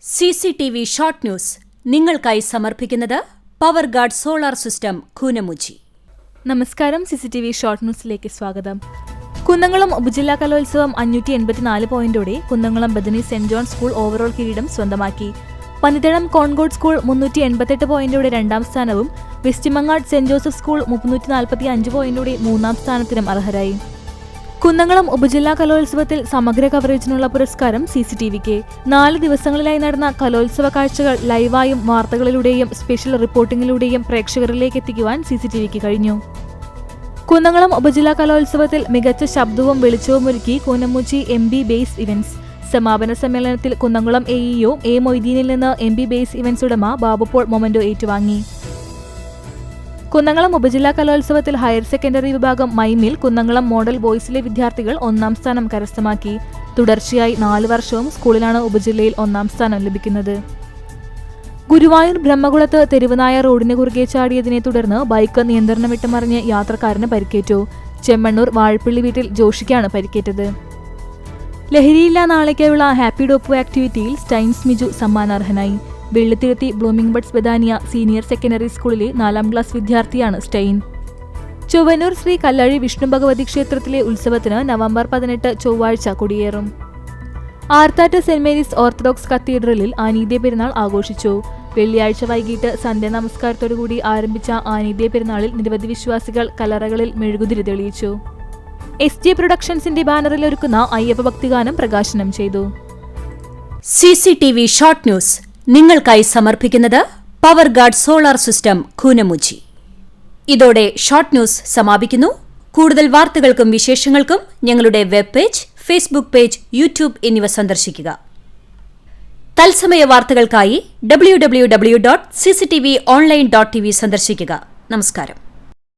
CCTV short news നിങ്ങൾക്കായി സമർപ്പിക്കുന്നത് power guard solar system Koonamuchi. നമസ്കാരം. CCTV ഷോർട്ട് ന്യൂസിലേക്ക് സ്വാഗതം. കുന്നംകുളം ഉപജില്ലാ കലോത്സവം 584 പോയിന്റോടെ Kunnamkulam Bethany saint John school overall കിരീടം സ്വന്തമാക്കി. പന്നിത്തടം കോൺകോഡ് സ്കൂൾ 388 പോയിന്റോടെ രണ്ടാം സ്ഥാനവും വെസ്റ്റിമങ്ങാട് സെന്റ് ജോസഫ് സ്കൂൾ 345 പോയിന്റോടെ മൂന്നാം സ്ഥാനത്തിനും അർഹരായി. കുന്നംകുളം ഉപജില്ലാ കലോത്സവത്തിൽ സമഗ്ര കവറേജിനുള്ള പുരസ്കാരം CCTVക്ക്. 4 ദിവസങ്ങളിലായി നടന്ന കലോത്സവ കാഴ്ചകൾ ലൈവായും വാർത്തകളിലൂടെയും സ്പെഷ്യൽ റിപ്പോർട്ടിംഗിലൂടെയും പ്രേക്ഷകരിലേക്ക് എത്തിക്കുവാൻ CCTVക്ക് കഴിഞ്ഞു. കുന്നംകുളം ഉപജില്ലാ കലോത്സവത്തിൽ മികച്ച ശബ്ദവും വെളിച്ചവും ഒരുക്കി കൂനമുച്ചി MB ബേസ് ഇവന്റ്സ്. സമാപന സമ്മേളനത്തിൽ കുന്നംകുളം AEO A മൊയ്തീനിൽ നിന്ന് MB ബേസ് ഇവന്റ്സ് ഉടമ ബാബുപോൾ മൊമന്റോ ഏറ്റുവാങ്ങി. കുന്നംകുളം ഉപജില്ലാ കലോത്സവത്തിൽ ഹയർ സെക്കൻഡറി വിഭാഗം മൈമിൽ കുന്നംകുളം മോഡൽ ബോയ്സിലെ വിദ്യാർത്ഥികൾ 1ാം സ്ഥാനം കരസ്ഥമാക്കി. തുടർച്ചയായി 4 വർഷവും സ്കൂളിലാണ് ഉപജില്ലയിൽ 1ാം സ്ഥാനം ലഭിക്കുന്നത്. ഗുരുവായൂർ ബ്രഹ്മകുളത്ത് തെരുവുനായ റോഡിന് കുറുകെ ചാടിയതിനെ തുടർന്ന് ബൈക്ക് നിയന്ത്രണം വിട്ട് മറിഞ്ഞ് യാത്രക്കാരന് പരിക്കേറ്റു. ചെമ്മണ്ണൂർ വാഴപ്പള്ളി വീട്ടിൽ ജോഷിക്കാണ് പരിക്കേറ്റത്. ലഹരിയില്ലാ നാളേക്കായുള്ള ഹാപ്പി ഡോപ്പു ആക്ടിവിറ്റിയിൽ സ്റ്റൈൻസ് മിജു സമ്മാനാർഹനായി. Vellithiruthy blooming buds Bethania senior secondary സ്കൂളിലെ 4ാം ക്ലാസ് വിദ്യാർത്ഥിയാണ് സ്റ്റൈൻ. ചൊവ്വന്നൂർ ശ്രീ കല്ലഴി വിഷ്ണു ഭഗവതി ക്ഷേത്രത്തിലെ ഉത്സവത്തിന് നവംബർ 18 ചൊവ്വാഴ്ച കൊടിയേറും. ആർത്താറ്റ് സെന്റ് മേരീസ് ഓർത്തഡോക്സ് കത്തീഡ്രലിൽ ആനീദ്യ പെരുന്നാൾ ആഘോഷിച്ചു. വെള്ളിയാഴ്ച വൈകിട്ട് സന്ധ്യ നമസ്കാരത്തോടുകൂടി ആരംഭിച്ച ആനീദ്യ പെരുന്നാളിൽ നിരവധി വിശ്വാസികൾ കല്ലറകളിൽ മെഴുകുതിരി തെളിയിച്ചു. SJ പ്രൊഡക്ഷൻസിന്റെ ബാനറിൽ ഒരുക്കുന്ന അയ്യപ്പ ഭക്തിഗാനം പ്രകാശനം ചെയ്തു. CCTV ഷോർട്ട് ന്യൂസ് നിങ്ങൾക്കായി സമർപ്പിക്കുന്നത് power guard solar system Koonamuchi. ഇതോടെ ഷോർട്ട് ന്യൂസ് സമാപിക്കുന്നു. കൂടുതൽ വാർത്തകൾക്കും വിശേഷങ്ങൾക്കും ഞങ്ങളുടെ web page, Facebook page, YouTube എന്നിവ സന്ദർശിക്കുക. തത്സമയ വാർത്തകൾക്കായി www.cctv online.tv സന്ദർശിക്കുക. നമസ്കാരം.